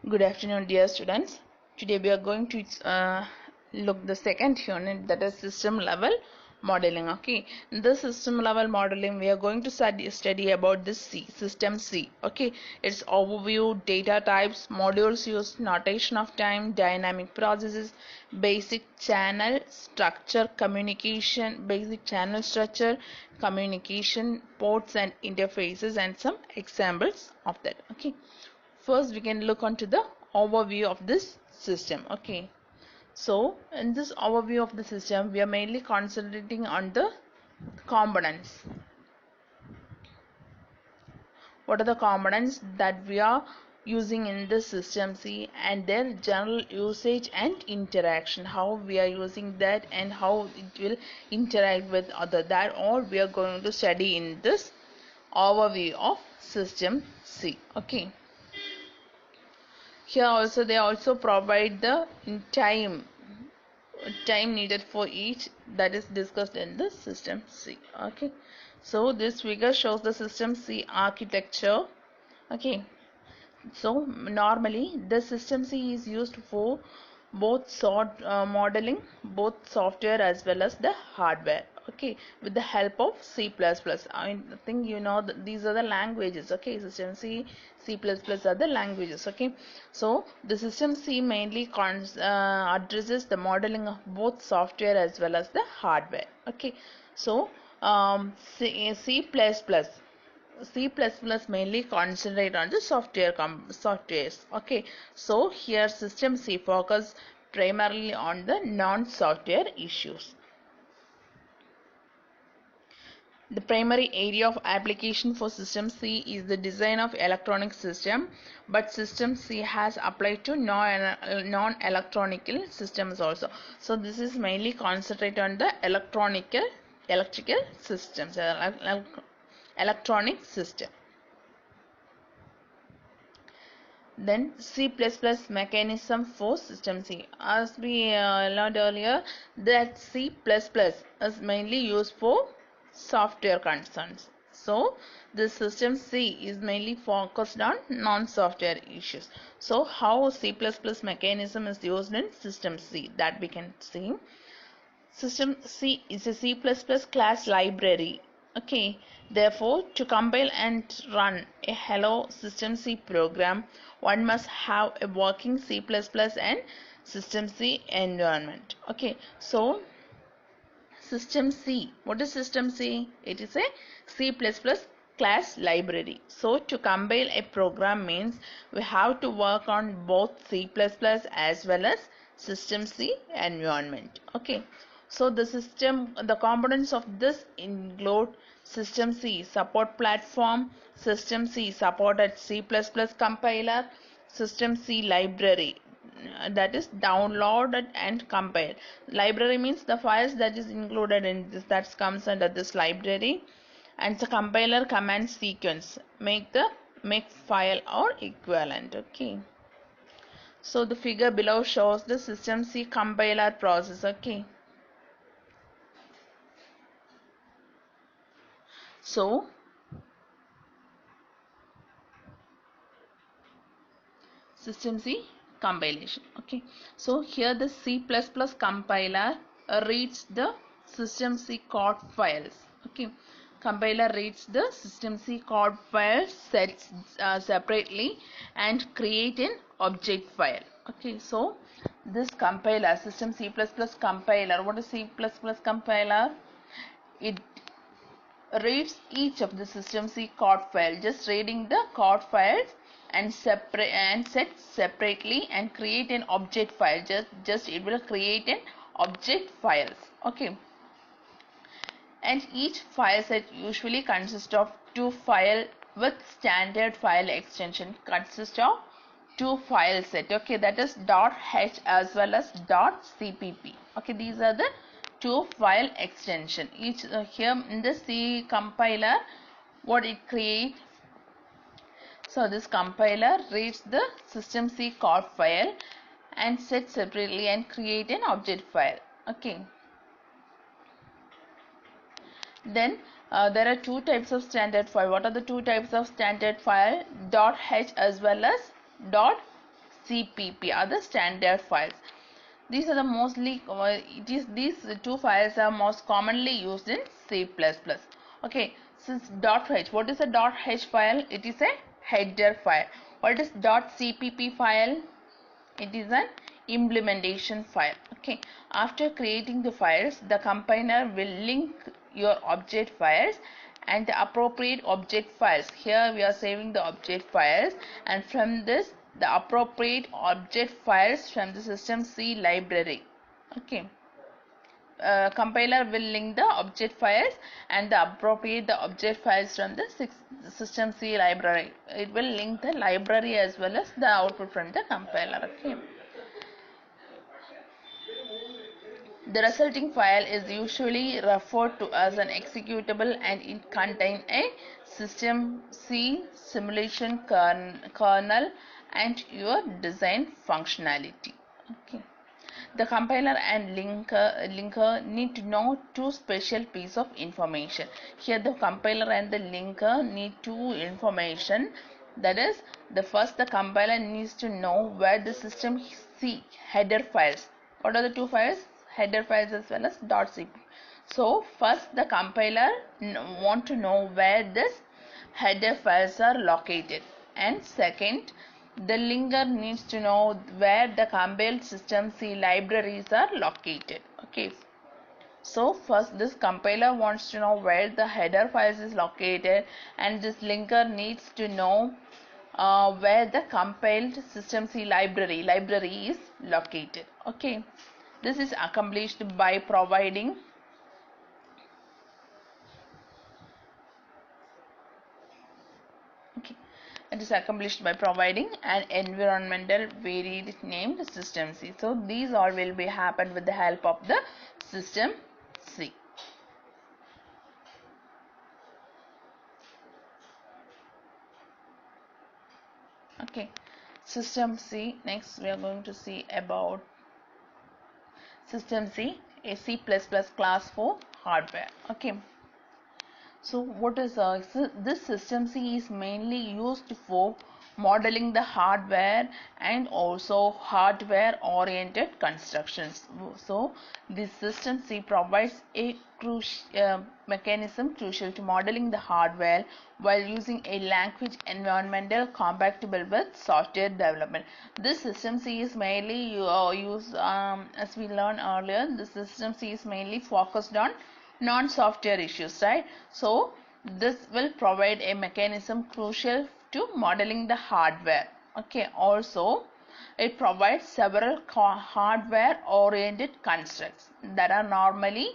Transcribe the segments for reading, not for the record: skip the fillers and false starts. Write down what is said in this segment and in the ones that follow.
Good afternoon, dear students. Today we are going to look the second unit, that is system level modeling. Okay, in the system level modeling we are going to study about this system C. Okay, its overview, data types, modules used, notation of time, dynamic processes, basic channel structure, communication, ports and interfaces, and some examples of that. Okay, first we can look onto the overview of this system. Okay, so in this overview of the system we are mainly concentrating on the components. What are the components that we are using in the system C and their general usage and interaction, how we are using that and how it will interact with other, that all we are going to study in this overview of system C. Okay, here also they also provide the time needed for each, that is discussed in the system C. Okay, so this figure shows the system C architecture. Okay, so normally the system C is used for both modeling both software as well as the hardware. Okay, with the help of C++. I think you know that these are the languages. Okay, system C, C++ are the languages. Okay, so the system C mainly addresses the modeling of both software as well as the hardware. Okay, so C++ mainly concentrate on the softwares. Okay, so here system C focus primarily on the non-software issues. The primary area of application for system C is the design of electronic system, but system C has applied to non-electronical systems also. So this is mainly concentrate on the electrical systems, electronic system. Then C++ mechanism for system C. As we learned earlier, that C++ is mainly used for software concerns. So the system C is mainly focused on non-software issues. So how C++ mechanism is used in system C, that we can see. System C is a C++ class library. Okay, therefore to compile and run a hello system C program, one must have a working C++ and system C environment. Okay, so system C, what is system C? It is a C++ class library. So to compile a program means we have to work on both C++ as well as system C environment. Okay, so the components of this include system C support platform, system C supported C++ compiler, system C library, that is downloaded and compiled. Library means the files that is included in this, that comes under this library, and the compiler command sequence make file or equivalent. Okay, so the figure below shows the system C compiler process. Okay, so system C compilation. Okay, so here the C++ compiler reads the system C code files. Okay, compiler reads the system C code files sets separately and create an object file. Okay, so this compiler, system C++ compiler, what is C++ compiler? It reads each of the system C code file, just reading the code files and set separately and create an object file. Just it will create an object files. Okay, and each file set usually consists of two file with standard file extension, consists of two file set. Okay, that is .h as well as .cpp. Okay, these are the two file extension. Each here in the C compiler, what it creates, so this compiler reads the system C code file and sets separately and create an object file. Okay, then there are two types of standard file. What are the two types of standard file? .h as well as .cpp are the standard files. These are the mostly these two files are most commonly used in C++. Okay, since .h, what is a .h file? It is a header file. What is .cpp file? It is an implementation file. Okay, after creating the files, the compiler will link your object files and the appropriate object files. Here we are saving the object files, and from this the appropriate object files from the system C library. Okay, compiler will link the object files and the appropriate the object files from the system C library. It will link the library as well as the output from the compiler. Okay, the resulting file is usually referred to as an executable, and it contains a system C simulation kernel and your design functionality. Okay, the compiler and linker need to know two special pieces of information. Here the compiler and the linker need two information. That is, the compiler needs to know where the system C header files. What are the two files? Header files as well as .cp. So first the compiler want to know where this header files are located, and second the linker needs to know where the compiled system C libraries are located. Okay, so first this compiler wants to know where the header files is located, and this linker needs to know where the compiled system C library is located. Okay, this is accomplished by providing it is accomplished by providing an environmental varied named system C. So these all will be happen with the help of the system C. Okay, system C. Next we are going to see about system C, a C++ class for hardware. Okay, so what is this system C is mainly used for modeling the hardware and also hardware oriented constructions. So this system C provides a mechanism crucial to modeling the hardware while using a language environmental compatible with software development. This system C is mainly used as we learned earlier. The system C is mainly focused on non-software issues, right? So this will provide a mechanism crucial to modeling the hardware. Okay, also it provides several hardware oriented constructs that are normally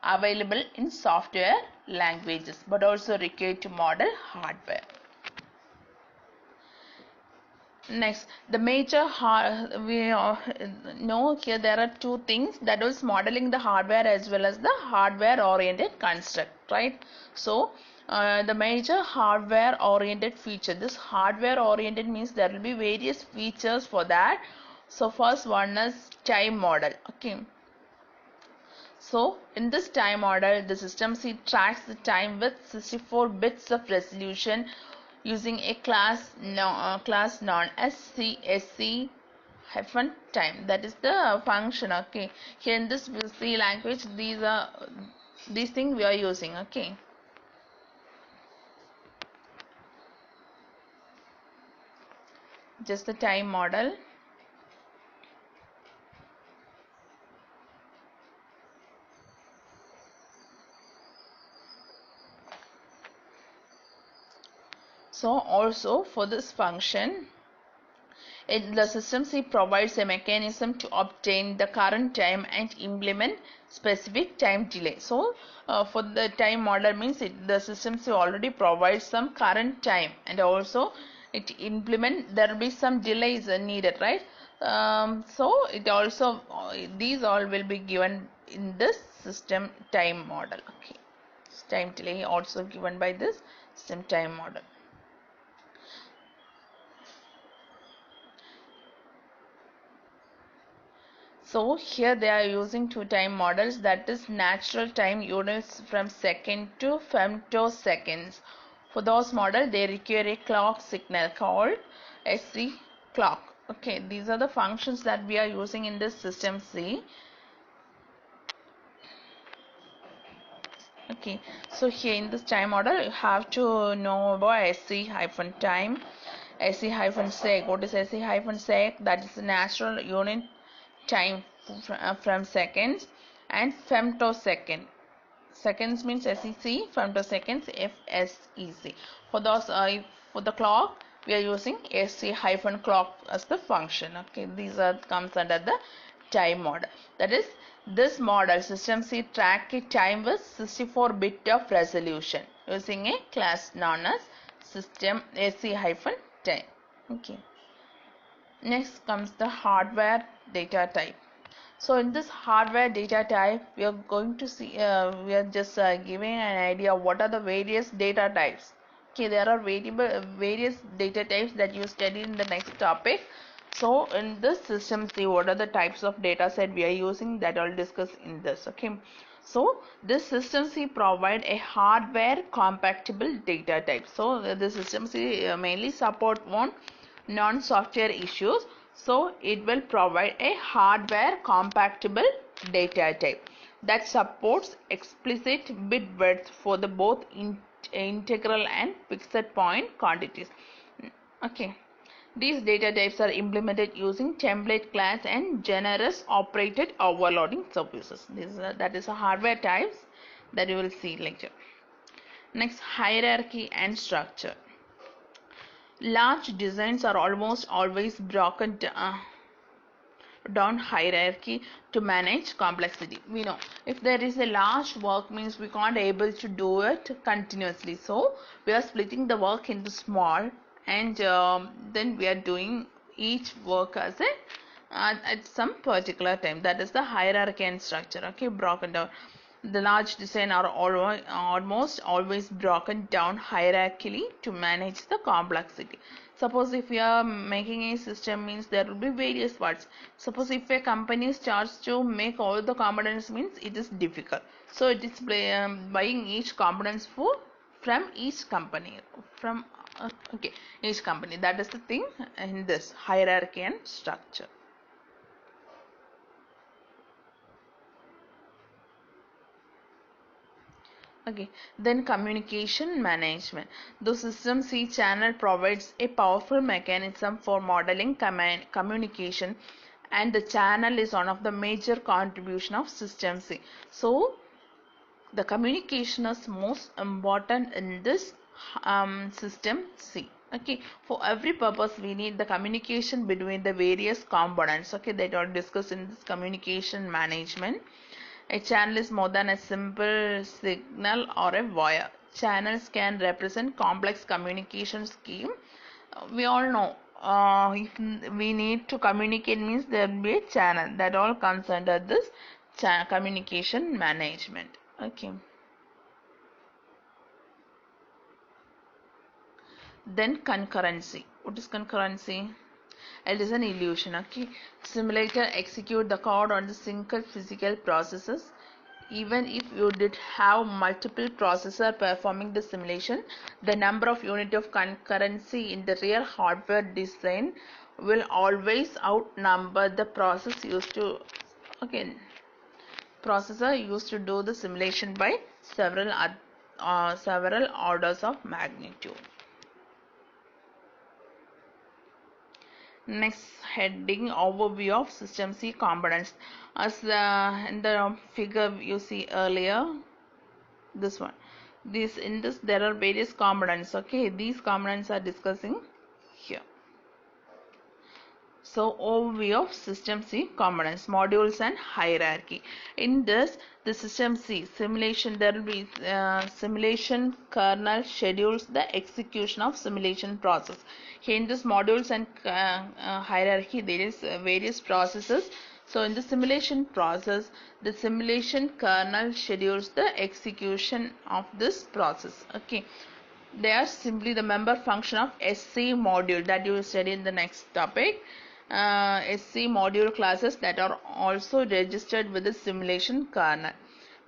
available in software languages but also required to model hardware. Next, the major we know here there are two things, that is modeling the hardware as well as the hardware oriented construct, right? So the major hardware oriented feature, this hardware oriented means there will be various features for that. So first one is time model. Okay, so in this time model the system C tracks the time with 64 bits of resolution using a class known as CSC hyphen time. That is the function. Okay, here in this C language these things we are using. Okay, just the time model. So also for this function, the system C provides a mechanism to obtain the current time and implement specific time delay. So for the time model means the system C already provides some current time, and also it implement there will be some delays needed, right? So it also these all will be given in this system time model. Okay, time delay also given by this system time model. So here they are using two time models, that is natural time units from second to femtoseconds. For those models they require a clock signal called SC clock. Okay, these are the functions that we are using in this system C. Okay, so here in this time model you have to know about SC-time, SC-sec. What is SC-sec? That is the natural unit time from seconds, and femtosecond. Seconds means SEC, femtoseconds FSEC. For those for the clock we are using SC-clock as the function. Okay, these are comes under the time model. That is, this model system C track a time with 64-bit of resolution using a class known as system SC-time. Okay. Next comes the hardware data type. So in this hardware data type, we are going to see, we are just giving an idea of what are the various data types. Okay, there are various data types that you study in the next topic. So in this system, see what are the types of data set we are using, that I'll discuss in this. Okay, so this system C provide a hardware compatible data type. So the system C mainly support one non-software issues, so it will provide a hardware compatible data type that supports explicit bit width for the both integral and fixed point quantities. Okay, these data types are implemented using template class and generous operated overloading services. That is a hardware types that you will see later. Next, hierarchy and structure. Large designs are almost always broken down hierarchy to manage complexity. We know if there is a large work means we can't able to do it continuously, so we are splitting the work into small, and then we are doing each work as a at some particular time. That is the hierarchy and structure. Okay, broken down. The large design are almost always broken down hierarchically to manage the complexity. Suppose if we are making a system means there will be various parts. Suppose if a company starts to make all the components means it is difficult. So it is buying each components from each company, from okay, each company. That is the thing in this hierarchy and structure. Okay, then communication management. The system C channel provides a powerful mechanism for modeling communication, and the channel is one of the major contribution of system C. So the communication is most important in this system C. Okay, for every purpose we need the communication between the various components. Okay, that are discussed in this communication management. A channel is more than a simple signal or a wire. Channels can represent complex communication scheme. We all know if we need to communicate means there will be a channel. That all comes under this communication management. Okay. Then concurrency. What is concurrency? It is an illusion. Okay, simulator execute the code on the single physical processes. Even if you did have multiple processor performing the simulation, the number of unit of concurrency in the real hardware design will always outnumber the processor used to do the simulation by several orders of magnitude. Next heading, overview of system C components. As in the figure you see earlier, this one, in this there are various components. Okay, these components are discussing here. So overview of system C components, modules and hierarchy. In this, the system C simulation, there will be simulation kernel schedules the execution of simulation process. Here in this modules and hierarchy, there is various processes. So in the simulation process, the simulation kernel schedules the execution of this process. Okay, they are simply the member function of SC module that you will study in the next topic. SC module classes that are also registered with the simulation kernel,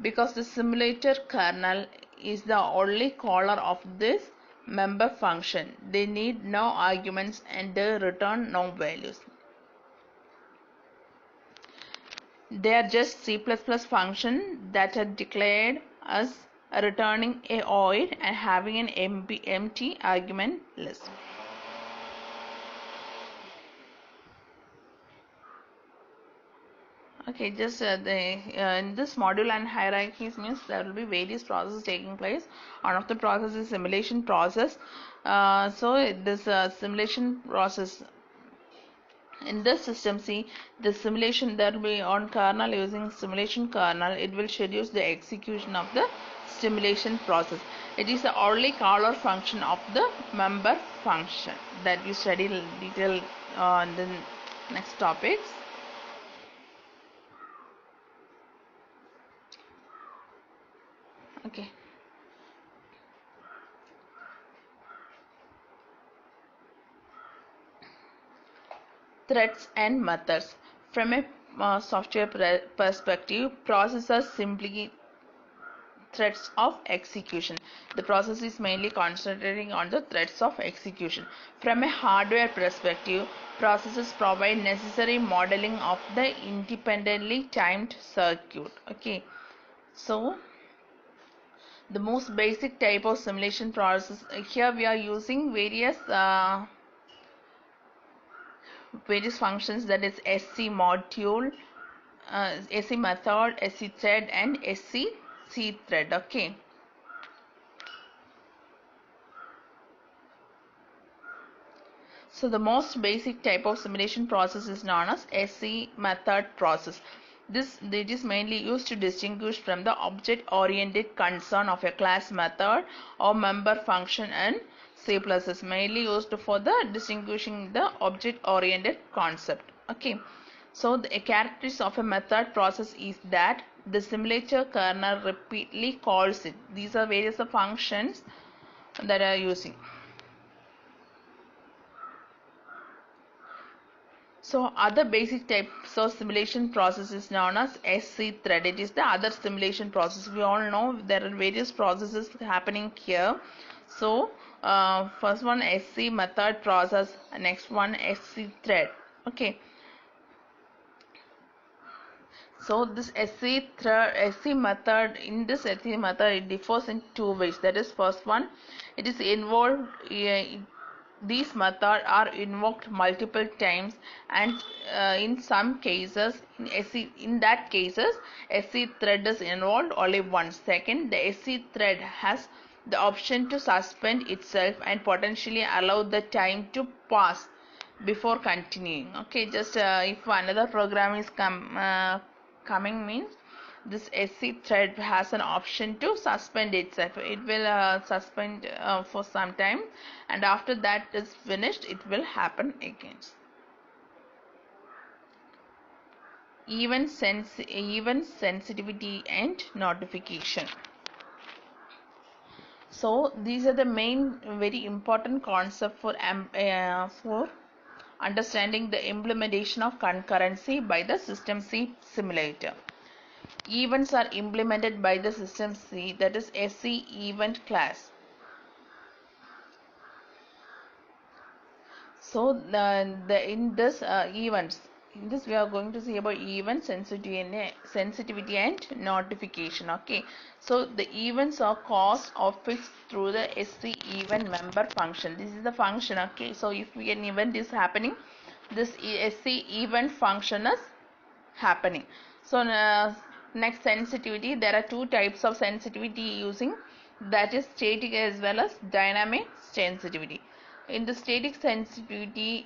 because the simulator kernel is the only caller of this member function. They need no arguments and they return no values. They are just C++ functions that are declared as returning a void and having an empty argument list. Okay, just in this module and hierarchies means there will be various processes taking place. One of the process is simulation process. So this simulation process in this system C, the simulation that will be on kernel using simulation kernel, it will schedule the execution of the simulation process. It is the only caller function of the member function that we study in detail on the next topics. Okay. Threads and methods. From a software perspective, processes simply threads of execution. The process is mainly concentrating on the threads of execution. From a hardware perspective, processes provide necessary modeling of the independently timed circuit. Okay, so the most basic type of simulation process, here we are using various functions, that is SC module, SC method, SC thread and SC thread. Okay, so the most basic type of simulation process is known as SC method process. It is mainly used to distinguish from the object-oriented concern of a class method or member function in C++, mainly used for the distinguishing the object-oriented concept. Okay, so the characteristics of a method process is that the simulator kernel repeatedly calls it. These are various functions that are using. So other basic types of simulation process is known as SC thread. It is the other simulation process. We all know there are various processes happening here. So first one SC method process, next one SC thread. Okay. So this SC method, in this SC method it differs in two ways. That is, first one, it is involved. These methods are invoked multiple times, and in some cases, in that cases, SC thread is involved only once. Second, the SC thread has the option to suspend itself and potentially allow the time to pass before continuing. Okay, just if another program is coming means this SC thread has an option to suspend itself. It will suspend for some time, and after that is finished, it will happen again. Event sensitivity and notification. So these are the main very important concept for understanding the implementation of concurrency by the System C simulator. Events are implemented by the System C, that is SC event class. So in this events, in this we are going to see about event sensitivity and notification. Okay, so the events are caused or fixed through the SC event member function. This is the function. Okay, so if an event is happening, this SC event function is happening. So next, sensitivity. There are two types of sensitivity using, that is static as well as dynamic sensitivity. In the static sensitivity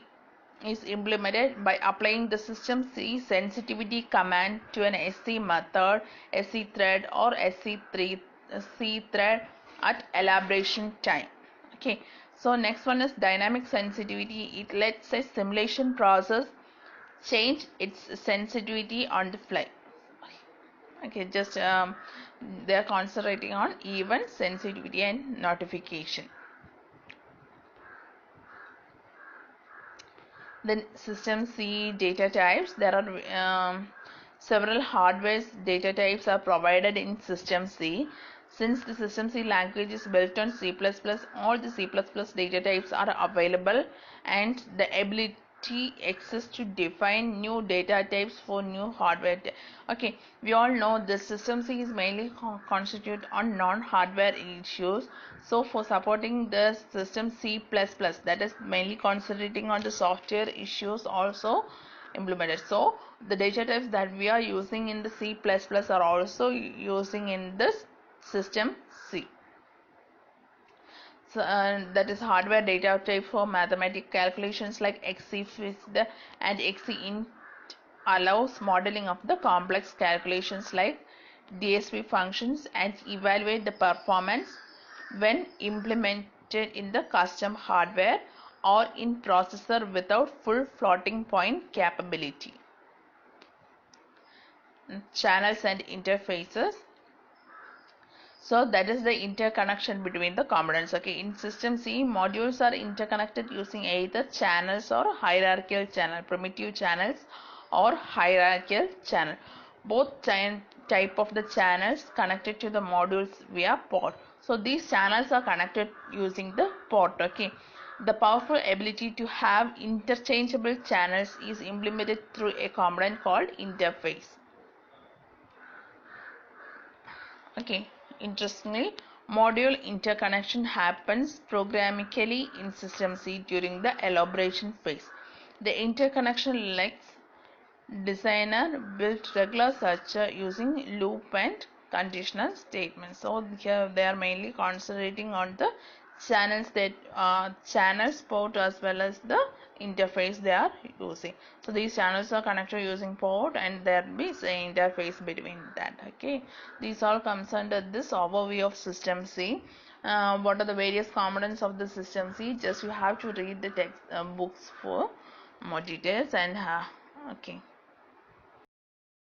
is implemented by applying the System C sensitivity command to an SC method, SC thread or SC thread at elaboration time. Okay, so next one is dynamic sensitivity. It lets a simulation process change its sensitivity on the fly. Okay, just they are concentrating on event sensitivity and notification. Then System C data types. There are several hardware data types are provided in System C. Since the System C language is built on C++, all the C++ data types are available, and the ability exists to define new data types for new hardware. Okay, we all know the System C is mainly constituted on non-hardware issues. So for supporting the System C++, that is mainly concentrating on the software issues also implemented. So the data types that we are using in the C++ are also using in this System C. So, that is hardware data type for mathematical calculations like XCFISD and XCInt allows modeling of the complex calculations like DSP functions and evaluate the performance when implemented in the custom hardware or in processor without full floating point capability. Channels and interfaces. So that is the interconnection between the components. Okay, in System C, modules are interconnected using either channels or hierarchical channel, primitive channels or hierarchical channel. Both type of the channels connected to the modules via port. So these channels are connected using the port. Okay, the powerful ability to have interchangeable channels is implemented through a component called interface. Okay, interestingly, module interconnection happens programmatically in System C during the elaboration phase. The interconnection lets designer build regular structure using loop and conditional statements. So here they are mainly concentrating on the channels that channels port as well as the interface they are using. So these channels are connected using port, and there be an interface between that. Okay, these all comes under this overview of System C. What are the various components of the System C? Just you have to read the text books for more details. And okay.